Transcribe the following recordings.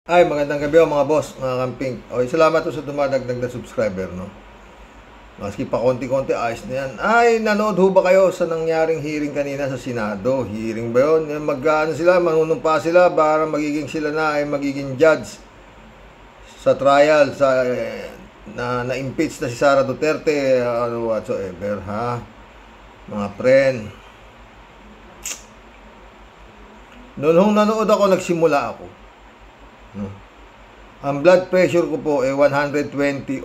Ay, magandang gabi mga boss, mga camping. Okay, salamat po sa dumadagdag na subscriber, no? Maski pa konti-konti, ayos na yan. Ay, nanood ho ba kayo sa nangyaring hearing kanina sa Senado? Hearing ba yun? Mag-ano sila, manunumpa sila para magiging sila na ay magiging judge sa trial sa na-impeach na si Sara Duterte, ano whatsoever, ha? Mga friend. Noong nanood ako, nagsimula ako. No. Ang blood pressure ko po ay 120/80.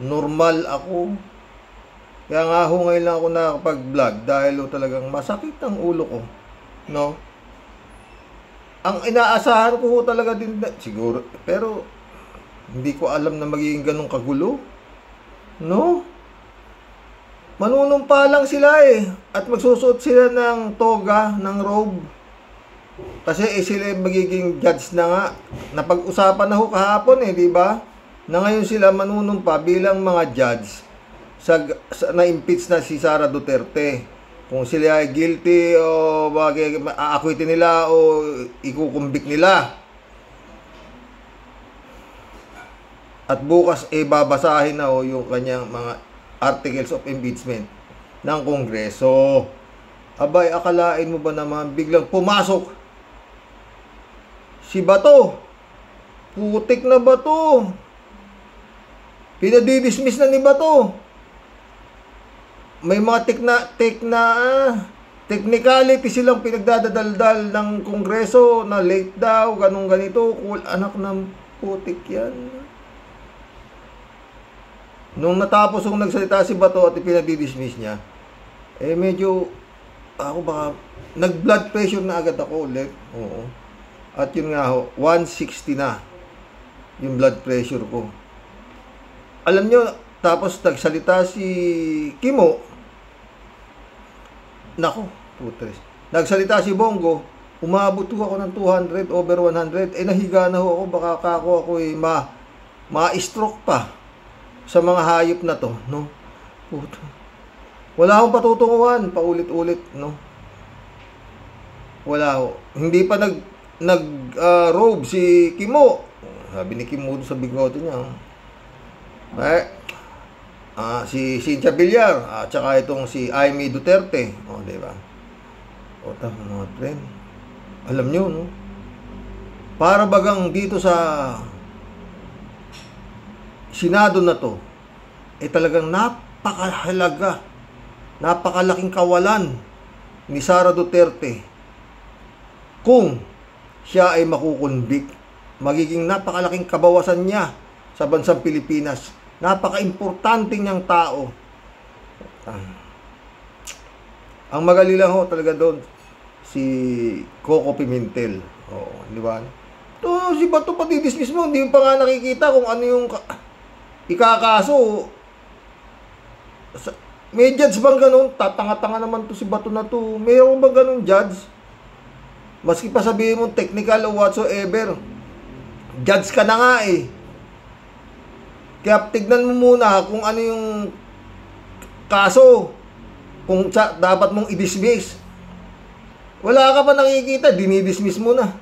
Normal ako. Kaya nga ho ngayon lang ako nakakapag-vlog dahil talagang masakit ang ulo ko. No? Ang inaasahan ko ho talaga din siguro, pero hindi ko alam na magiging ganun kagulo. No? Manunumpa lang sila at magsusuot sila ng toga, ng robe. Kasi sila magiging judge na nga. Napag-usapan na ho kahapon di ba? Na ngayon sila manunumpa bilang mga judge sa na-impeach na si Sara Duterte. Kung sila ay guilty o aakuitin nila o ikukumbik nila. At bukas babasahin na yung kanyang mga articles of impeachment ng Kongreso. Abay, akalain mo ba naman biglang pumasok si Bato? Putik na Bato. Pinadidismiss na ni Bato. May mga technicality silang pinagdadadaldal ng Kongreso na late daw, ganun ganito. Anak ng putik yan. Nung natapos yung nagsalita si Bato at pinadidismiss niya, medyo ako baka nag-blood pressure na agad ako ulit. Oo. At yun nga ho, 160 na yung blood pressure ko. Alam nyo, tapos nagsalita si Kimo. Nako, putres. Nagsalita si Bongo, umabot ho ako ng 200, over 100. Nahiga na ho ako, baka ako ma-stroke pa sa mga hayop na to, no? Puto. Wala akong patutunguhan, paulit-ulit, no? Wala ho. Hindi pa nag-robe si Kimo. Sabi ni Kimo sa bigote niya. Si Cynthia Villar at saka itong si Amy Duterte. Di ba? Tama mga friend. Alam nyo, no? Para bagang dito sa Senado na to, talagang napakahalaga, napakalaking kawalan ni Sara Duterte kung siya ay makukunbik. Magiging napakalaking kabawasan niya sa bansang Pilipinas. Napaka-importante niyang tao. Ang magaling lang ho talaga doon si Coco Pimentel. Di ba? Si Bato pati dismiss mo, hindi mo pa nga nakikita kung ano yung ikakaso. May judge bang ganun? Tatanga-tanga naman to si Bato na to. Mayroon bang ganun judge? Maski pa sabihin mo technical o whatsoever, judge ka na nga Kaya tignan mo muna kung ano yung kaso, kung dapat mong i-dismiss. Wala ka pa nakikita, dinidismiss mo na.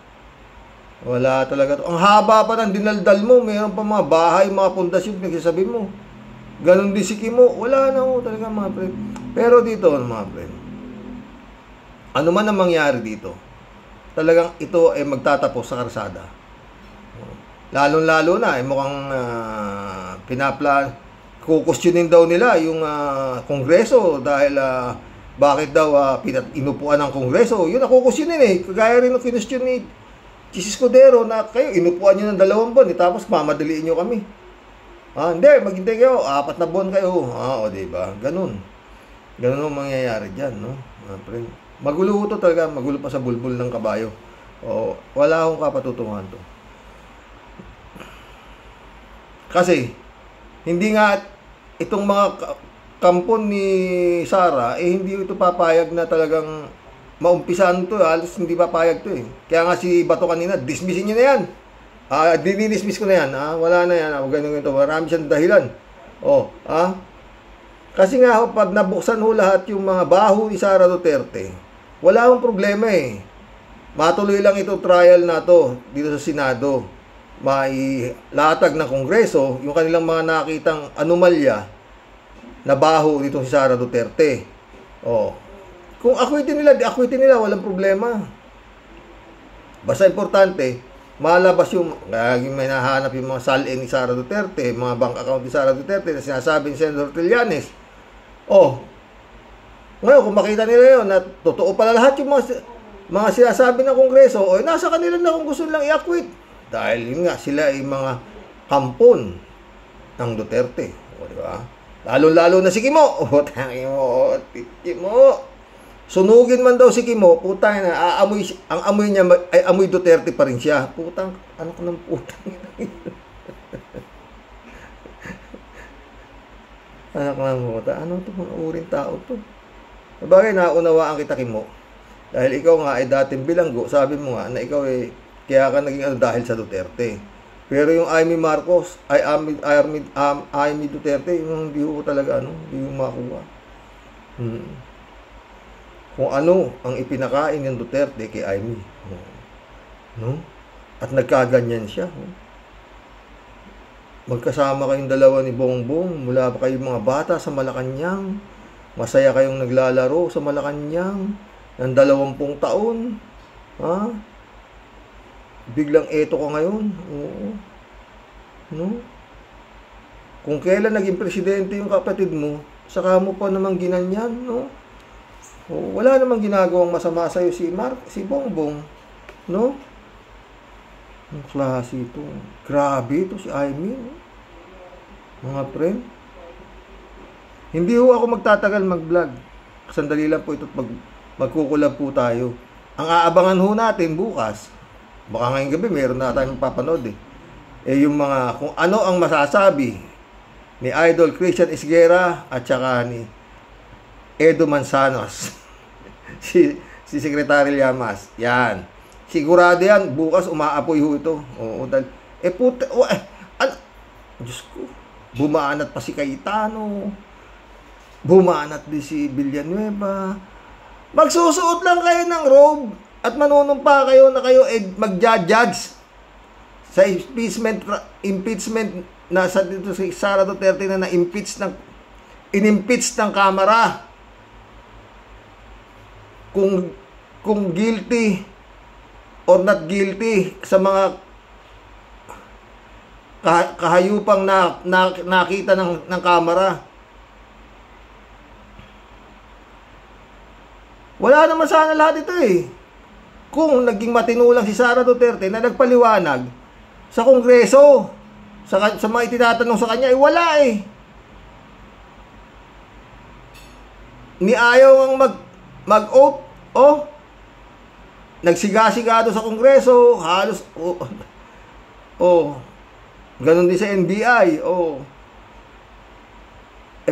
Wala talaga to. Ang haba pa ng dinaldal mo, mayroon pa mga bahay, mga pundasyon, nagsasabi mo. Ganon din si Kimo, wala na ho talaga mga friend. Pero dito mga friend, ano man ang mangyari dito, talagang ito ay magtatapos sa karsada. Lalong-lalo na mukhang kukusyonin daw nila yung Kongreso dahil bakit daw inupuan ng Kongreso. Yun kukusyonin kagaya rin ng kinusyon ni Chis Escudero na kayo inupuan nyo ng 2 buwan tapos mamadaliin nyo kami. Hindi, maghintay kayo 4 na buwan kayo. Diba? Ganun ang mangyayari dyan, no? Magulo ito talaga, magulo pa sa bulbul ng kabayo. Wala akong kapatutungan to. Kasi, hindi nga itong mga kampon ni Sara, hindi ito papayag na talagang maumpisan to. Halos hindi papayag to Kaya nga si Bato kanina, dismissin nyo na yan. Dinismiss ko na yan. Wala na yan. Ganito. Marami siyang dahilan. Kasi nga, pag nabuksan ho lahat yung mga baho ni Sara Duterte, wala akong problema matuloy lang itong trial na to dito sa Senado, mailatag ng Kongreso yung kanilang mga nakitang anomalya na baho dito si Sara Duterte. Kung akwitin nila, walang problema. Basta importante, malabas yung, may nahanap yung mga salin ni Sara Duterte, mga bank account ni Sara Duterte na sinasabi ni Senator Trillanes. Ngayon, kung makita nila yun, na totoo pala lahat yung mga sinasabi ng Kongreso, nasa kanila na kung gusto nilang i-acquit. Dahil yun nga, sila ay mga kampon ng Duterte. Di ba? Lalo-lalo na si Kimo. Kimo. Sunugin man daw si Kimo, putang na, ang amoy niya ay amoy Duterte pa rin siya. Putang, ano ko ng putang. Anak ng puta, ano to, mga uring tao to. Sabagay, naunawaan kita, Kimo. Dahil ikaw nga ay dating bilanggo, sabi mo nga na ikaw ay kaya ka naging dahil sa Duterte. Pero yung Amy Marcos, Amy Duterte, yung hindi ko talaga, hindi ko makuha. Kung ano ang ipinakain ng Duterte kay Amy. At nagkaganyan siya. Magkasama kayong dalawa ni Bongbong, mula pa kayong mga bata sa Malacanang. Masaya kayong naglalaro sa Malacanang ng 20 taon. Biglang eto ka ngayon. Kung kailan naging presidente yung kapatid mo, saka mo pa naman ginanyan, wala namang ginagawang masama sa'yo si Bongbong, Ang klase ito. Grabe ito si Amy, mga friend. Hindi ho ako magtatagal mag-vlog. Sandali lang po ito at magkukulab po tayo. Ang aabangan ho natin bukas, baka ngayong gabi meron na tayong papanood yung mga, kung ano ang masasabi ni Idol Christian Esguerra at saka ni Edo Manzanos. si Secretary Llamas. Yan. Sigurado yan, bukas umaapoy ho ito. Dahil, Diyos ko, bumaanat pa si Cayetano, bumaanat din si Villanueva. Magsusuot lang kayo ng robe at manunumpa kayo na kayo mag-judge sa impeachment na sa dito si Sara Duterte na inimpeach ng Kamara. Kung guilty or not guilty sa mga kahayupang nakita ng Kamara. Wala naman sana lahat ito Kung naging matinulang si Sara Duterte na nagpaliwanag sa Kongreso, sa mga itinatanong sa kanya, wala Ni ayaw ang mag-oath, nagsigasigado sa Kongreso, halos, ganun din sa NBI,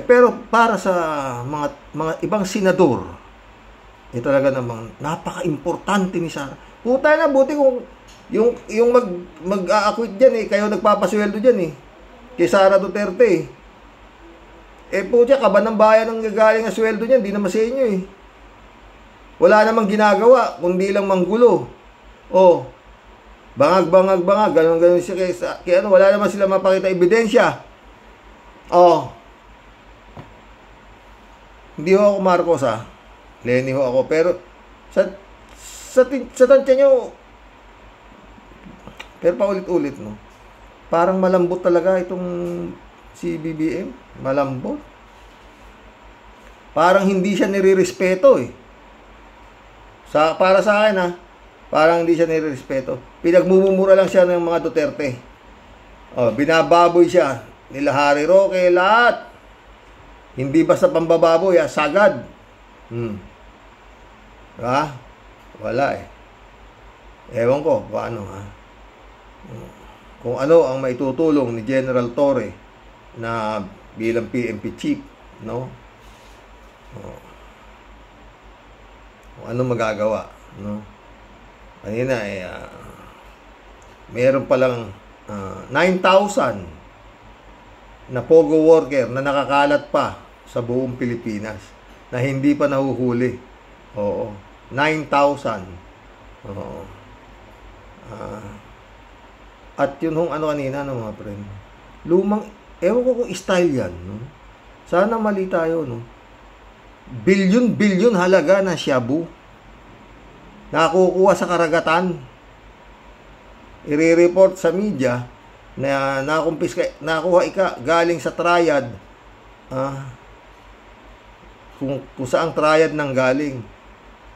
pero para sa mga ibang senador, talaga namang napaka-importante ni Sara. Puta na, buti kung yung mag-a-acquit dyan kayo nagpapasweldo dyan kay Sara Duterte putya, kaba ng bayan ang gagaling ang sweldo niyan, di naman sa inyo wala namang ginagawa, kundi lang manggulo. Bangag, ganun siya kaya wala naman sila mapakita ebidensya. Hindi ho ako Marcos Lenny ho ako, pero sa tansya nyo, pero paulit-ulit parang malambot talaga itong si BBM, malambot. Parang hindi siya nire-respeto para sa akin parang hindi siya nire-respeto. Pinagmumura lang siya ng mga Duterte. Binababoy siya nila Harry Roque, lahat. Hindi basta pambababoy, sagad. Wala Ewan ko paano kung ano ang maitutulong ni General Torre na bilang PNP chief, kung ano magagawa, kanina meron palang 9,000 na pogo worker na nakakalat pa sa buong Pilipinas na hindi pa nahuhuli. 9,000. Oo. At yun hong ano kanina, no, mga friend. Lumang, ewan ko kung style yan, no? Sana mali tayo, no? Bilyon halaga na shabu. Nakukuha sa karagatan. I-report sa media na nakuha galing sa triad. Kung saan triad nang galing.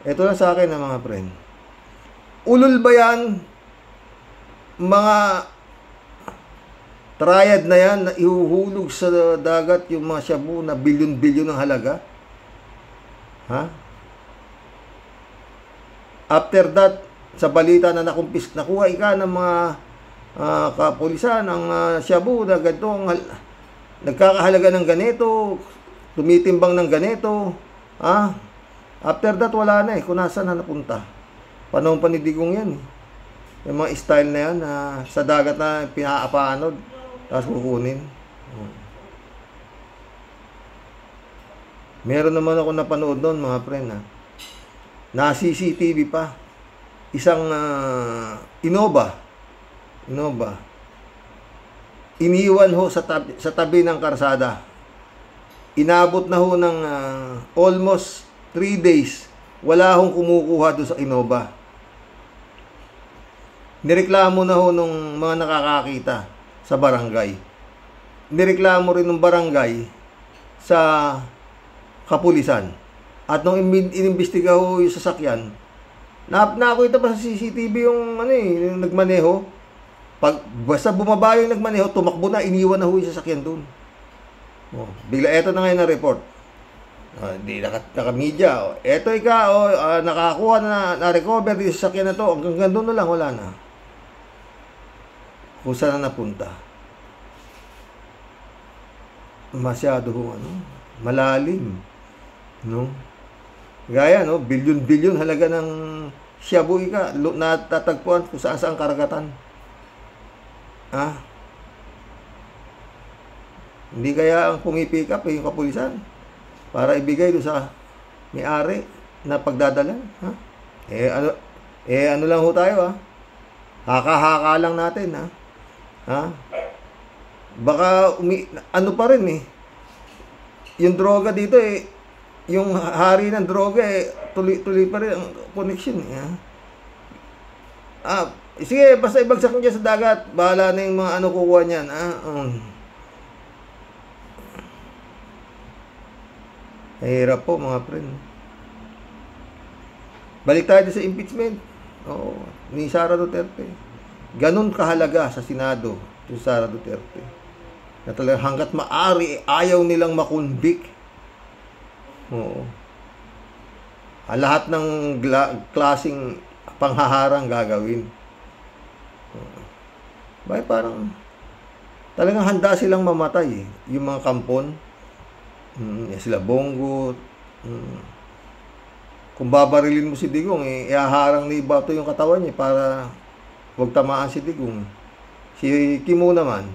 Ito lang sa akin, mga friend. Ulol ba yan? Mga triad na yan na ihuhulog sa dagat yung mga shabu na bilyon-bilyon ng halaga? Ha? After that, sa balita na nakuha ng mga kapulisan ng shabu na ganito, nagkakahalaga ng ganito, tumitimbang ng ganito. After that, wala na kung nasaan na napunta. Panahon pa ni Digong yan. Yung mga style na yan, sa dagat na pinaapaanod, tapos kukunin. Meron naman ako napanood doon, mga friend, na CCTV pa. Isang Innova. Iniwan ho sa tabi ng karsada. Inabot na ho ng almost 3 days. Wala hong kumukuha doon sa Innova. Nireklamo na ho nung mga nakakakita sa barangay. Nireklamo rin ng barangay sa kapulisan. At nung inimbestiga ho yung sasakyan, nakita pa sa CCTV yung yung nagmaneho. Basta bumaba yung nagmaneho, tumakbo na, iniwan na ho yung sasakyan doon. Bigla, eto na ngayon na report. Di naka-media. Eto nakakuha na, na-recover yung sasakyan na to. Hanggang doon na lang, wala na. Kung saan na napunta. Masyado malalim. No? Gaya, bilyon-bilyon halaga ng shabu natatagpuan kung saan karagatan. Hindi kaya ang pumipick up yung kapulisan para ibigay doon sa may-ari na pagdadalan. Ano lang ho tayo, haka-haka lang natin, baka ano pa rin yung droga dito yung hari ng droga tuloy pa rin ang connection sige, basta ibagsak niya sa dagat, bahala na yung mga kukuha niyan. Hirap po, mga friend. Balik tayo sa impeachment ni Sara Duterte. Ganun kahalaga sa Senado si Sara Duterte na talaga hanggat maari ayaw nilang makonvict. Lahat ng klaseng panghaharang gagawin. Parang talagang handa silang mamatay yung mga kampon. Sila Bongo. Kung babarilin mo si Digong, ihaharang ni Bato yung katawan niya para huwag tamaan si Digong. Si Kimo naman,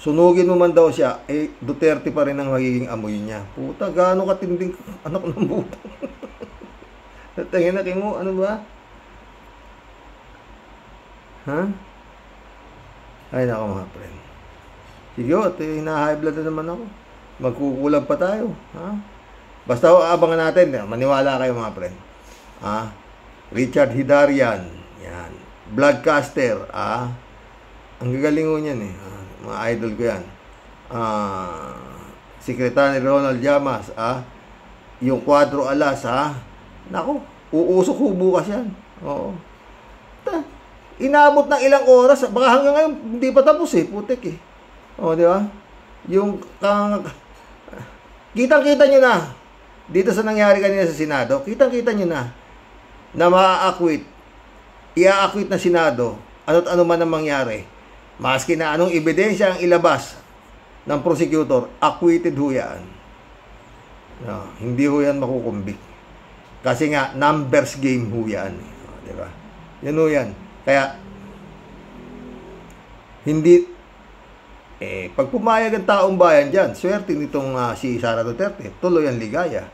sunugin mo man daw siya, Duterte pa rin ang magiging amoy niya. Puta, gaano katinding anak ng buto. Tingin na, Kimo, ano ba? Ay, nako, mga friend. Sige, hina-high blood na naman ako. Magkukulang pa tayo. Basta abangan natin. Maniwala kayo, mga friend. Richard Hidarian. Yan. Bloodcaster. Ang gagaling mo niyan mga idol ko yan. Secretary Ronald Llamas. Yung Cuadro Alas. Naku, uusok ho bukas yan. Oo. Inabot ng ilang oras. Baka hanggang ngayon, hindi pa tapos putik di ba? Yung kitang-kita nyo na dito sa nangyari kanina sa Senado, kitang-kita nyo na ma-acquit, i-acquit na Senado ano't ano man ang mangyari, maski na anong ebidensya ang ilabas ng prosecutor, acquitted ho yan. Hindi ho yan makukumbik kasi nga numbers game ho yan, di ba? Yan ho yan. Kaya hindi pag pumayag ang taong bayan dyan, swerte nitong si Sara Duterte, tuloy ang ligaya.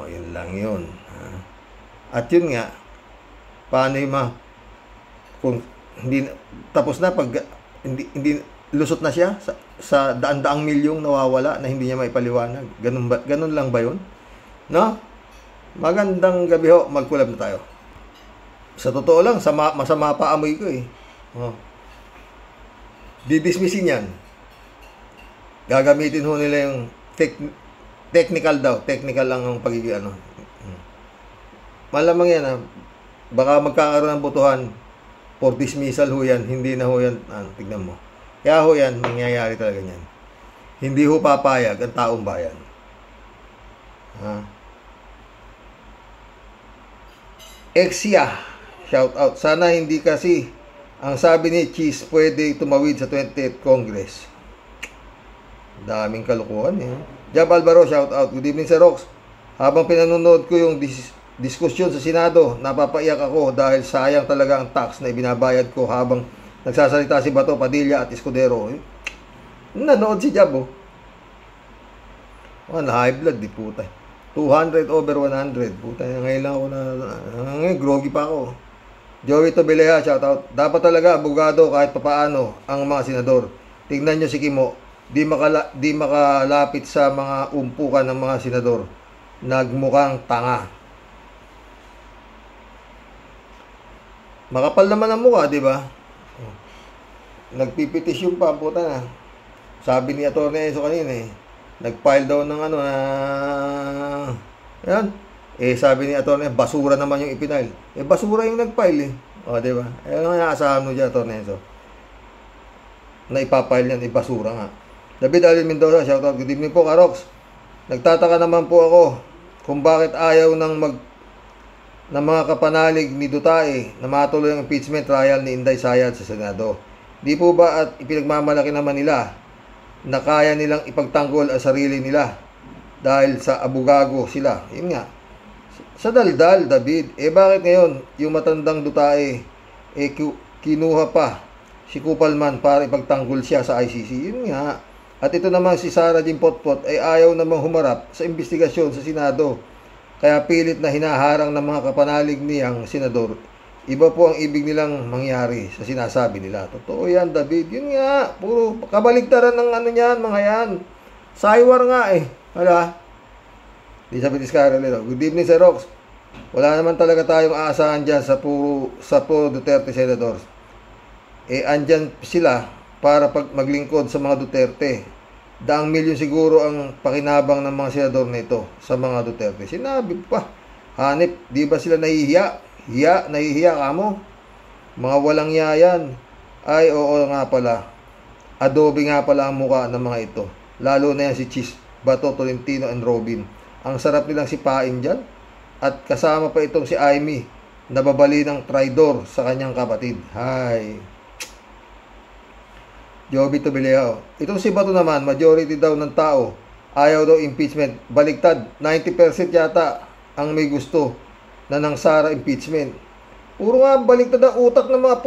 Yun lang yun. At yun nga, paano yung kung hindi tapos na pag hindi lusot na siya sa daan-daang milyong nawawala na hindi niya maipaliwanag. Ganun lang ba yun? No? Magandang gabi ho, magkulab na tayo. Sa totoo lang, masama pa amoy ko eh. Oh. Didismissin yan. Gagamitin ho nila yung technical daw. Technical lang ang pagiging ano. Malamang yan baka magkakaroon ng botohan for dismissal ho yan. Hindi na ho yan. Tignan mo. Kaya ho yan, nangyayari talaga yan. Hindi ho papayag ang taong bayan. Exia, shout out. Sana hindi kasi ang sabi ni Cheese pwede tumawid sa 20th Congress. Daming kalukuhan eh. Jab Alvaro, shout out. Good evening Sir Rox. Habang pinanonood ko yung diskusyon sa Senado, napapaiyak ako dahil sayang talaga ang tax na ibinabayad ko habang nagsasalita si Bato, Padilla at Escudero. Nanood si Jab oh. High blood di puta. 200 over 100. Puta, ngayon lang ako ngayon groggy pa ako. Joey Tobelea, shout out. Dapat talaga abogado kahit papaano ang mga senador. Tingnan nyo si Kimo, di makalapit sa mga umpukan ng mga senador. Nagmukhang tanga. Makapal naman ang mukha, di ba? Nagpipetisyon pa, puta na. Sabi ni Atty. Enzo kanina eh. Nag-file daw ng ano na yan. Sabi ni Atty. basura naman yung ipinail. Basura yung nag-file eh. O, di ba? Ano nga asahan mo dyan, Atty. Enzo? Na ipapile yan, basura nga. David Alvin Mendoza, shoutout. Good evening po, Karox. Nagtataka naman po ako kung bakit ayaw ng mga kapanalig ni Duterte na matuloy ang impeachment trial ni Inday Sayad sa Senado. Di po ba at ipinagmamalaki naman nila na kaya nilang ipagtanggol ang sarili nila dahil sa abugago sila? Yun nga. Sa daldal, David, bakit ngayon yung matandang Duterte kinuha pa si Kupalman para ipagtanggol siya sa ICC? Yun nga. At ito naman si Sara Jean Potpot ay ayaw namang humarap sa investigasyon sa Senado. Kaya pilit na hinaharang ng mga kapanalig niyang senador. Iba po ang ibig nilang mangyari sa sinasabi nila. Totoo yan, David. Yun nga. Puro kabaligtaran ng ano yan, mga yan. Saywar nga eh. Hala. Elizabeth Iscarelero. Good evening, Sir Rox. Wala naman talaga tayong aasahan dyan sa puro Duterte senators. Andyan sila para maglingkod sa mga Duterte. Daang milyon siguro ang pakinabang ng mga senador nito sa mga Duterte. Sinabi pa. Hanip, di ba sila nahihiya? Nahihiya ka mo? Mga walang yayan. Ay, oo nga pala. Adobe nga pala ang mukha ng mga ito. Lalo na yan si Cheese, Bato, Tolentino, and Robin. Ang sarap nilang sipain dyan. At kasama pa itong si Amy, nababali ng traidor sa kanyang kapatid. Hay. Joby Tobeleo. Itong si Bato naman, majority daw ng tao, ayaw daw impeachment. Baliktad, 90% yata ang may gusto na ng Sara impeachment. Puro nga baliktad ang utak ng mga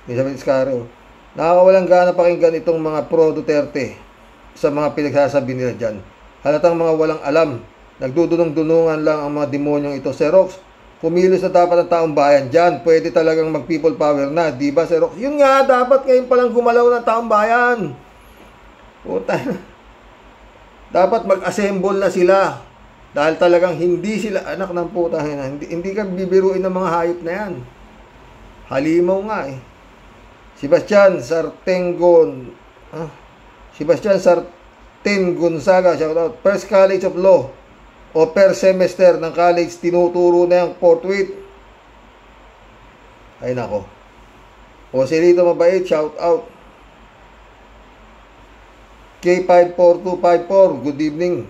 Elizabeth Iscaro. Nakakawalang gana pakinggan itong mga pro-Duterte sa mga pinagsasabi nila dyan. Halatang mga walang alam. Nagdudunong-dunungan lang ang mga demonyong ito. Xerox, kumilos na dapat ang taong bayan dyan. Pwede talagang mag-people power na. Diba, Xerox? Yun nga, dapat ngayon palang gumalaw ng taong bayan. Puta. Dapat mag-assemble na sila. Dahil talagang hindi sila, anak ng puta, hindi ka bibiruin ng mga hayop na yan. Halimaw nga eh. Sebastian Sarten Gonzaga, shout out. First College of Law o per semester ng college, tinuturo na yung forthwith. Ay nako. Joselito Mabait, shout out. K54254, good evening.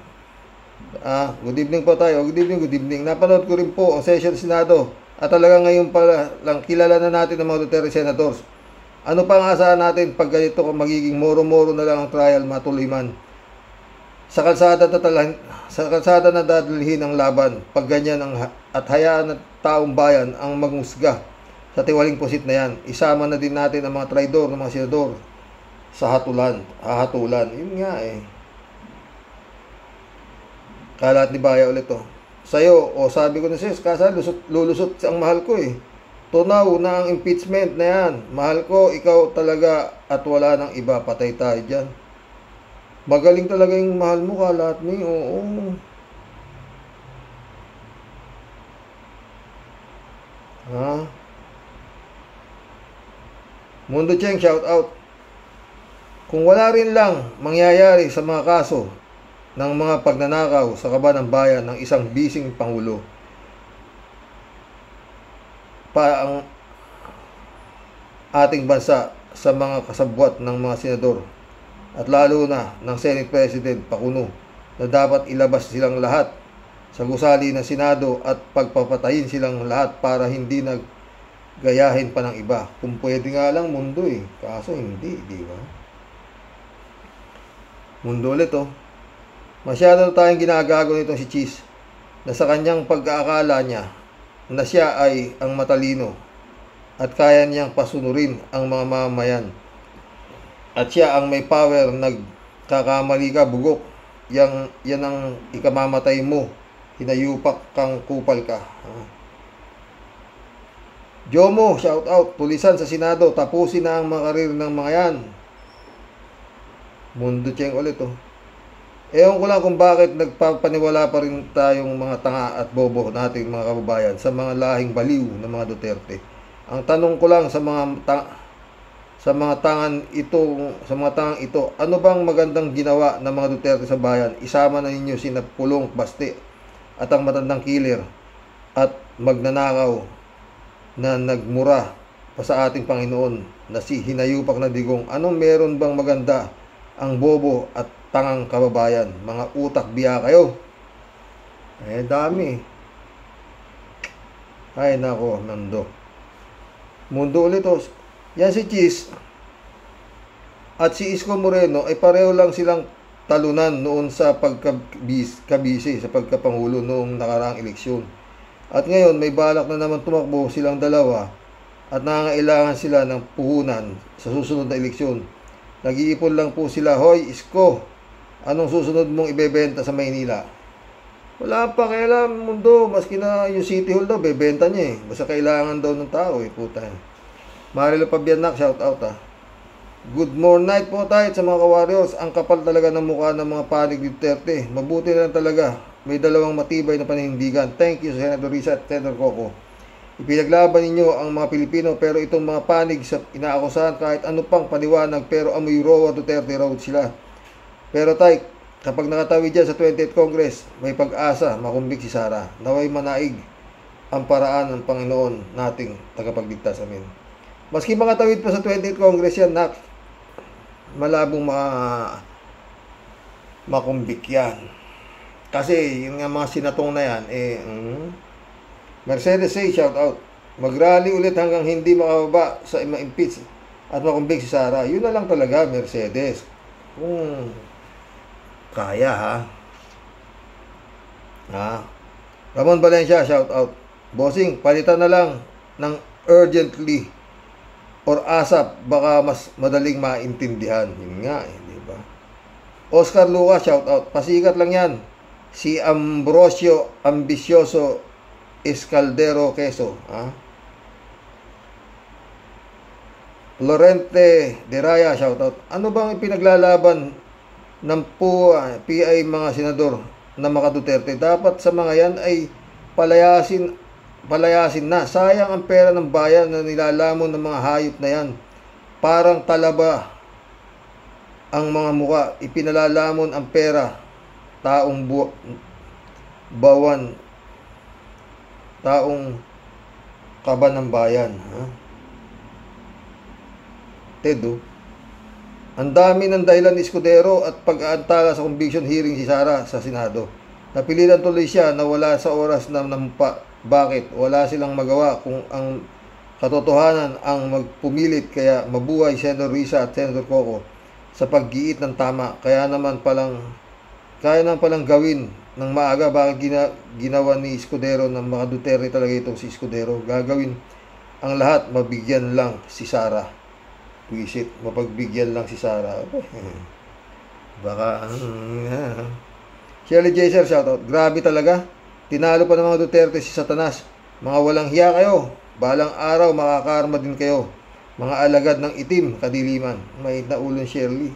Good evening po tayo. Good evening. Napanood ko rin po ang session Senado at talaga ngayon pa lang kilala na natin ang mga Duterte senators. Ano pa ang asahan natin pag ganito kung magiging moro-moro na lang ang trial matuloy man? Sa kalsada na dadalhin ang laban pag ganyan at hayaan ng taong bayan ang magmusga sa tiwaling pusit na yan. Isama na din natin ang mga traidor ng mga senador sa hatulan. Yun nga eh. Kalat ni Baya ulit to. Sa'yo, sabi ko na sa'yo, kasi lulusot ang mahal ko eh. Tunaw na ang impeachment na yan. Mahal ko, ikaw talaga at wala nang iba. Patay tayo dyan. Magaling talaga yung mahal mo, Kalat ni. Oo. Ha? Mundo Cheng, shout out. Kung wala rin lang mangyayari sa mga kaso ng mga pagnanakaw sa kaban ng bayan ng isang bising pangulo, pa ang ating bansa sa mga kasabwat ng mga senador at lalo na ng Senate President Pakuno na dapat ilabas silang lahat sa gusali ng Senado at pagpapatayin silang lahat para hindi naggayahin pa ng iba. Kung pwede nga lang mundo eh, kaso hindi, di ba? Mundo ulit oh. Masyado tayong ginagago nitong si Cheese na sa kanyang pag-aakala niya na siya ay ang matalino at kaya niyang pasunurin ang mga mamamayan. At siya ang may power, nagkakamali ka, bugok. Yan ang ikamamatay mo. Hinayupak kang kupal ka. Jomo, shout out. Tulisan sa Senado, tapusin na ang mga karir ng mga yan. Mundo Cheng ulit oh. Ewan ko lang kung bakit nagpapaniwala pa rin tayong mga tanga at bobo nating mga kababayan sa mga lahing baliw ng mga Duterte. Ang tanong ko lang sa mga tangang ito, ano bang magandang ginawa ng mga Duterte sa bayan? Isama na ninyo sina Pulong, Baste at ang matandang killer at magnanakaw na nagmura pa sa ating Panginoon na si Hinayupak na Digong. Anong meron bang maganda ang bobo at tangang kababayan? Mga utak biya kayo. Dami. Ay nako, mundo ulit oh. Yan si Cheese at si Isko Moreno ay pareho lang silang talunan noon sa pagkabisi sa pagkapangulo noong nakaraang eleksyon. At ngayon may balak na naman tumakbo silang dalawa at nangangailangan sila ng puhunan sa susunod na eleksyon. Nag-iipon lang po sila. Hoy, Isko, anong susunod mong ibebenta sa Maynila? Wala pa kailan mundo. Maski na yung City Hall daw, bebenta niya eh. Basta kailangan daw ng tao eh, puta. Marilo Pabianak, shout out ah. Good morning night po tayo sa mga ka-warriors. Ang kapal talaga ng mukha ng mga panig ni Duterte. Mabuti na lang talaga. May dalawang matibay na panindigan. Thank you, Senator Risa at Senator Coco. Ipinaglaban ninyo ang mga Pilipino pero itong mga panig sa inaakusahan kahit ano pang paniwanag pero amoy Roa Duterte Road sila. Pero tay, kapag nakatawid dyan sa 28th Congress, may pag-asa makumbik si Sara. Naway manaig ang paraan ng Panginoon nating tagapagligtas. Amin. Maski makatawid pa sa 28th Congress yan, nak, malabong makumbik yan. Kasi yung mga sinatong na yan, Mercedes say, shout out. Mag-rally ulit hanggang hindi makababa sa ma-impeach at makumbig si Sara. Yun na lang talaga, Mercedes. Kung kaya, ha? Ramon Valencia, shout out. Bossing, palitan na lang ng urgently or ASAP, baka mas madaling maintindihan. Yun nga, di ba? Oscar Lucas, shout out. Pasikat lang yan. Si Ambrosio Ambicioso Escaldero Queso, Lorente de Raya, shoutout. Ano bang ipinaglalaban ng PI mga senador na mga Duterte? Dapat sa mga yan ay palayasin na. Sayang ang pera ng bayan na nilalamon ng mga hayop na yan. Parang talaba ang mga muka. Ipinalalamon ang pera. Taong kaban ng bayan. Tedo, ang dami ng dahilan ni Escudero at pag-aantala sa conviction hearing si Sara sa Senado. Napilitan tuloy siya na wala sa oras na nampa. Bakit? Wala silang magawa kung ang katotohanan ang magpumilit. Kaya mabuhay Senator Risa at Senator Coco sa paggiit ng tama. Kaya naman palang gawin ng maaga. Bakit ginawa ni Escudero ng mga Duterte talaga itong si Escudero? Gagawin ang lahat, mabigyan lang si Sara. Puisit, mapagbigyan lang si Sara. Baka Shirley Jaser, shoutout. Grabe talaga. Tinalo pa ng mga Duterte si Satanas. Mga walang hiya kayo. Balang araw makakarma din kayo. Mga alagad ng itim, kadiliman. May naulong Shirley.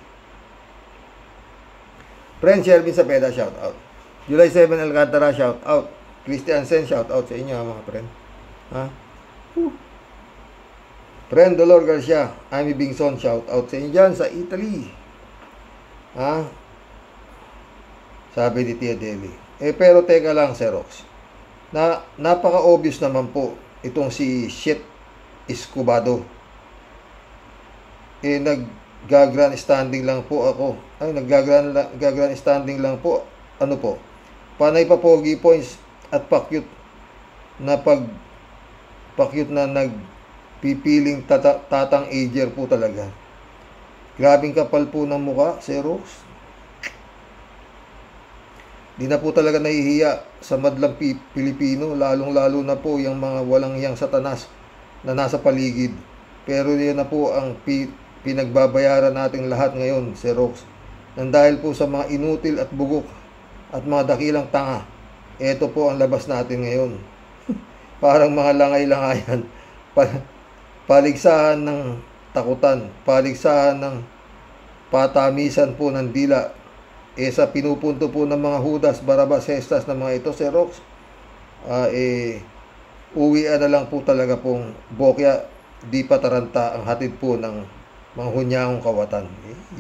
Friend Shelvin Sapeda, shoutout. July 7 Alcantara, shoutout. Christian Sen, shoutout sa inyo mga friend. Ha? Friend Dolor Garcia, Amy Bingson, shoutout sa inyo dyan sa Italy. Ha? Sabi ni Tia Deli. Pero teka lang, Xerox. Napaka-obvious naman po itong si Shit Escobado. Nag-grand standing lang po ako. Nag-grand standing lang po. Ano po? Panay pa pogi points at pakyut na nagpipiling tatang ager po talaga. Grabing kapal po ng mukha, Xerox. Di na po talaga nahihiya sa madlang Pilipino, lalong-lalo na po yung mga walang hiyang Satanas na nasa paligid. Pero yan na po ang pinagbabayaran nating lahat ngayon, Xerox. Nang dahil po sa mga inutil at bugok at mga dakilang tanga, ito po ang labas natin ngayon. Parang mga langay-langayan, paligsahan ng takutan, paligsahan ng patamisan po ng dila. Sa pinupunto po ng mga Judas, Barabas, Hestas na mga ito, Xerox, uwian na lang po talaga pong bokya, di pataranta ang hatid po ng mga hunyahong kawatan.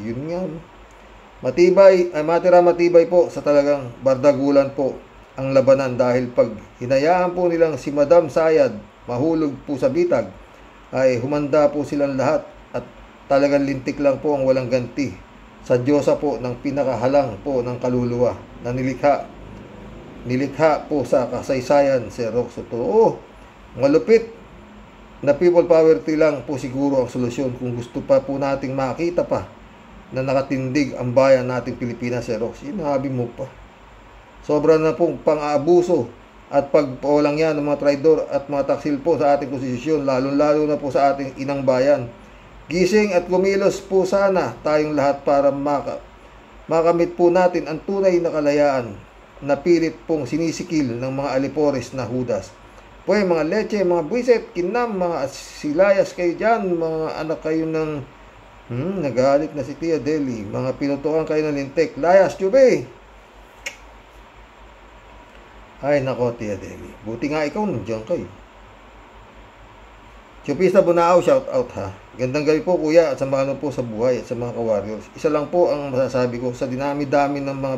Yun nga. Matibay po sa talagang bardagulan po ang labanan dahil pag hinayaan po nilang si Madam Sayad mahulog po sa bitag, ay humanda po silang lahat at talagang lintik lang po ang walang ganti sa Diyosa po ng pinakahalang po ng kaluluwa na nilikha po sa kasaysayan, Xerox. Totoo, malupit na people power lang po siguro ang solusyon kung gusto pa po nating makita pa na nakatindig ang bayan nating Pilipinas, Xerox. Sinabi mo pa. Sobra na pong pang-aabuso at pagpawalang yan ng mga traidor at mga taksil po sa ating konstitusyon, lalo-lalo na po sa ating inang bayan. Gising at kumilos po sana tayong lahat para makamit po natin ang tunay na kalayaan na pilit pong sinisikil ng mga alipores na Judas. Pwede mga leche, mga buwiset, kinam, mga silayas kayo dyan, mga anak kayo ng nagalit na si Tia Deli, mga pinutukan kayo ng lintik, layas, tube. Ay nako, Tia Deli, buti nga ikaw nandiyan kayo. Chupista Bunao, shout out ha. Gandang gabi po kuya at sa mga ano po sa buhay at sa mga ka-warriors. Isa lang po ang masasabi ko, sa dinami-dami ng mga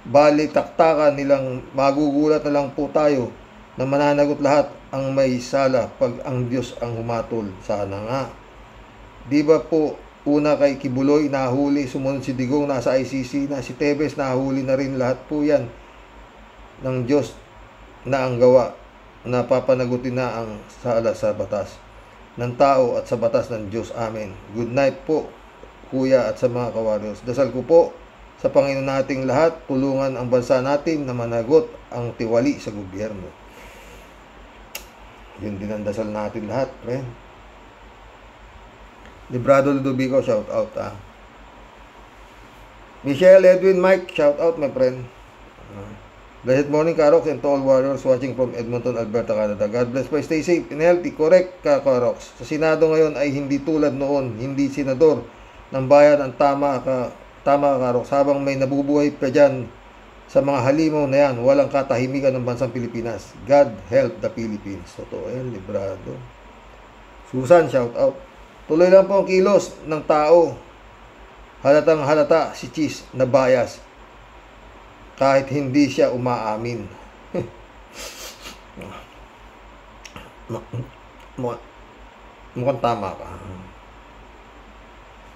bali-taktakan nilang magugulat na lang po tayo na mananagot lahat ang may sala pag ang Diyos ang humatol. Sana nga. Di ba po una kay Kibuloy nahuli, sumunod si Digong nasa ICC na, si Tebes nahuli na rin, lahat po yan ng Diyos na ang gawa. Napapanagutin na ang sala sa batas ng tao at sa batas ng Diyos. Amen. Good night po, kuya at sa mga kawarriors. Dasal ko po sa Panginoon nating lahat, tulungan ang bansa natin na managot ang tiwali sa gobyerno. Yun din ang dasal natin lahat, friend. Librado Ludovico, shout out ha. Michelle, Edwin, Mike, shout out my friend. Blessed morning, Karox, and to all warriors watching from Edmonton, Alberta, Canada. God bless po. Stay safe and healthy. Correct ka, Karox. Sa Senado ngayon ay hindi tulad noon. Hindi senador ng bayan ang tama ka, Karox. Habang may nabubuhay pa dyan sa mga halimaw na yan, walang katahimikan ng bansang Pilipinas. God help the Philippines. Totoo yan, librado. Susan, shout out. Tuloy lang po ang kilos ng tao. Halatang halata si Cheese na bias. Kahit hindi siya umaamin. Mukhang tama ka.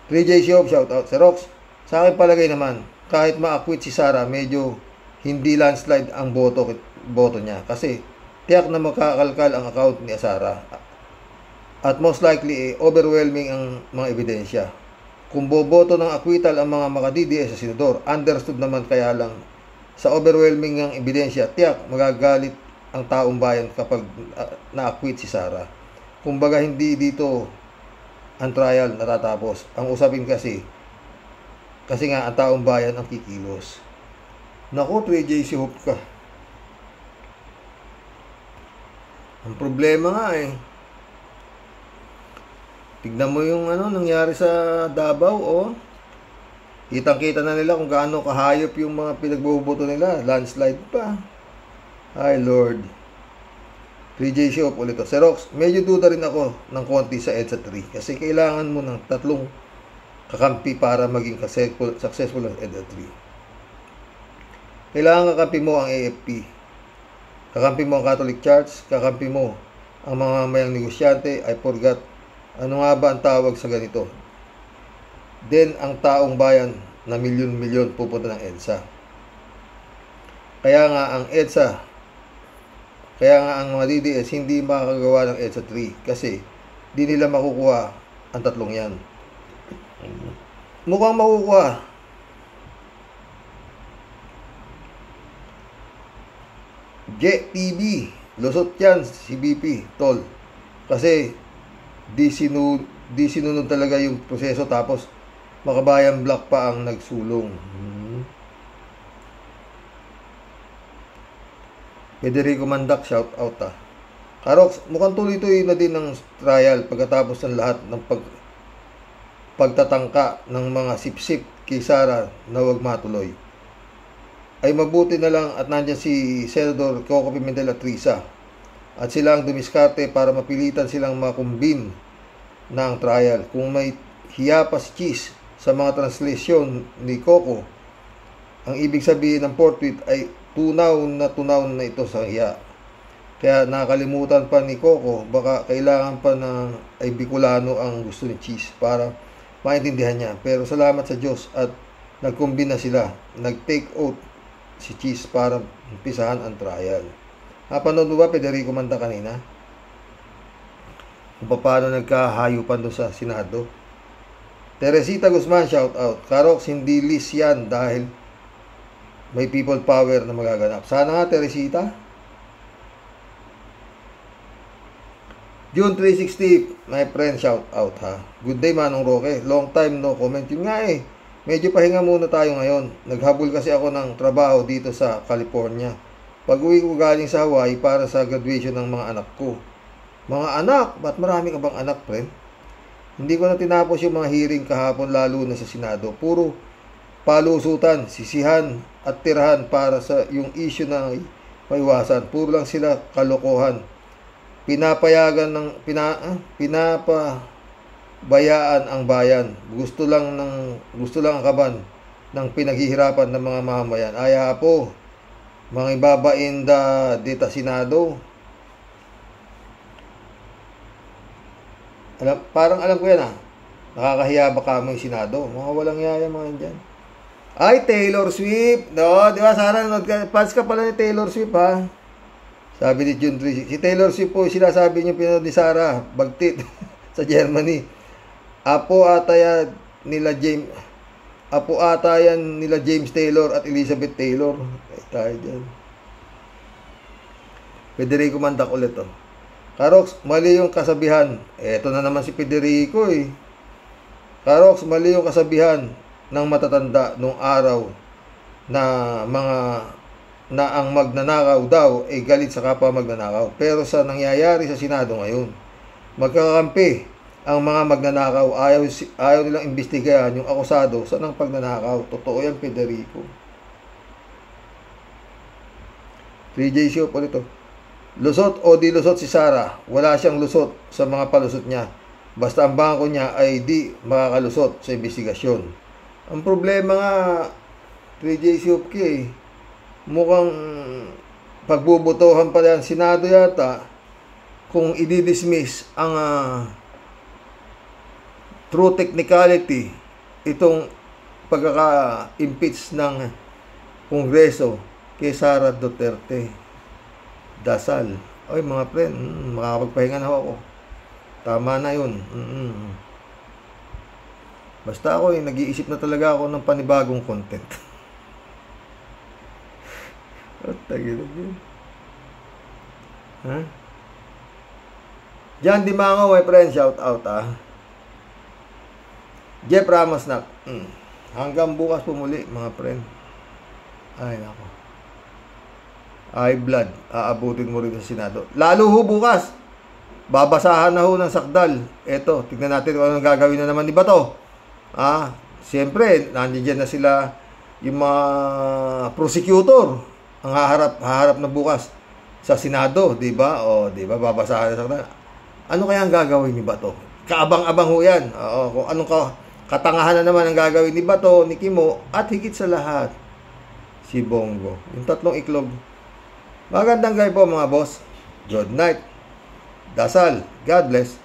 3J Shop, shout out. Xerox, sa akin palagay naman, kahit ma-acquit si Sara, medyo hindi landslide ang boto niya. Kasi tiyak na makakalkal ang account ni Sara. At most likely, overwhelming ang mga ebidensya. Kung boboto ng acquittal ang mga makadidi sa senador, understood naman, kaya lang sa overwhelming ng ebidensya, tiyak magagalit ang taong bayan kapag na-acquit si Sara. Kumbaga hindi dito ang trial natatapos. Ang usapin kasi nga ang taong bayan ang kikilos. Naku, 3JC Hope ka. Ang problema nga eh. Tignan mo yung nangyari sa Davao, oh. Kitang-kita na nila kung gaano kahayop yung mga pinagbubuto nila. Landslide pa. Ay, Lord. 3JC Hope ulit to. Xerox, medyo duda rin ako ng konti sa EDSA 3. Kasi kailangan mo ng 3 kakampi para maging successful ang EDSA 3. Kailangan kakampi mo ang AFP. Kakampi mo ang Catholic Church. Kakampi mo ang mga mamayang negosyante. I forgot. Ano nga ba ang tawag sa ganito? Then, ang taong bayan na milyon-milyon pupunta ng EDSA. Kaya nga ang mga DDS hindi makakagawa ng EDSA 3 kasi di nila makukuha ang 3 yan. Mukhang makukuha. JTB, lusot yan si BP, tol. Kasi di sinunod talaga yung proseso tapos Makabayan Black pa ang nagsulong. Federico Mandak, shout out ah. Karox, mukhang tuloy-tuloy na din ng trial pagkatapos ng lahat ng pagtatangka ng mga sip-sip kay Sara na wag matuloy. Ay mabuti na lang at nandiyan si Senador Coco Pimentel at Risa at sila ang dumiskarte para mapilitan silang makumbin na ang trial. Kung may hiya pa si Cheese sa mga translasyon ni Coco, ang ibig sabihin ng portrait ay tunaw na ito sa hiya. Kaya nakalimutan pa ni Coco, baka kailangan pa ng ay Bicolano ang gusto ni Cheese para maintindihan niya. Pero salamat sa Diyos at nagkumbina sila. Nag-take oath si Cheese para umpisahan ang trial. Napanood mo ba, Federico Manda, kanina? Kung paano nagkahayupan doon sa Senado. Teresita Guzman, shout out. Karox, hindi list yan dahil may people power na magaganap. Sana nga, Teresita. June 360, my friend, shout out ha. Good day, Manong Roque. Long time no comment. Yun nga eh. Medyo pahinga muna tayo ngayon. Naghabol kasi ako ng trabaho dito sa California. Pag-uwi ko galing sa Hawaii para sa graduation ng mga anak ko. Mga anak? Ba't marami ka bang anak, friend? Hindi ko na tinapos yung mga hearing kahapon lalo na sa Senado. Puro palusutan, sisihan at tirahan para sa yung issue na maiwasan. Puro lang sila kalokohan. Pinapabayaan ang bayan. Gusto lang ang kaban ng pinaghihirapan ng mga mamamayan. Aya po, mga ibabainda dita Senado. Parang alam ko yan ah. Nakakahiya ba kamo yung Senado? Mga walang yaya mga dyan. Ay, Taylor Swift. No, di ba, Sarah, fans ka pala ni Taylor Swift ha. Sabi ni June 3. Si Taylor Swift po, sinasabi niyo pinanood ni Sarah, Bagtit sa Germany. Apo ata yan nila James Taylor at Elizabeth Taylor. Ay, tayo dyan. Federico Mandak ulit oh. Karox, mali yung kasabihan. Eto na naman si Federico eh. Karox, mali yung kasabihan ng matatanda nung araw na ang magnanakaw daw ay galit sa kapwa magnanakaw. Pero sa nangyayari sa Senado ngayon, magkakampi ang mga magnanakaw. Ayaw nilang imbestigahan yung akusado sa ng pagnanakaw. Totoo yan, Federico. 3J show po nito. Lusot o di lusot si Sara, wala siyang lusot sa mga palusot niya. Basta ang bangko niya ay di makakalusot sa investigasyon. Ang problema nga, 3J Shopke, mukhang pagbubutuhan pa yan Senado yata kung i-dismiss ang true technicality itong pagkaka-impeach ng Kongreso kay Sara Duterte. Dasal. Oy mga friend, makakapagpahinga na ako. Tama na yun. Basta ako nag-iisip na talaga ako ng panibagong content. Ha? Jan Dimango, my friend, shout out ah. Jeff Ramos na. Hanggang bukas po muli mga friend. Ay, nako. High blood. Aabutin mo rin sa Senado. Lalo ho bukas. Babasahan na ho ng sakdal. Eto, tignan natin kung anong gagawin na naman ni Bato. Siyempre, nandiyan na sila yung mga prosecutor. Ang haharap na bukas sa Senado, di ba? O, di ba? Babasahan na sa sakdal. Ano kaya ang gagawin ni Bato? Kaabang-abang ho yan. Kung anong katangahan na naman ang gagawin ni Bato, ni Kimo, at higit sa lahat, si Bongo. Yung tatlong iklog. Magandang gabi po mga boss. Good night. Dasal. God bless.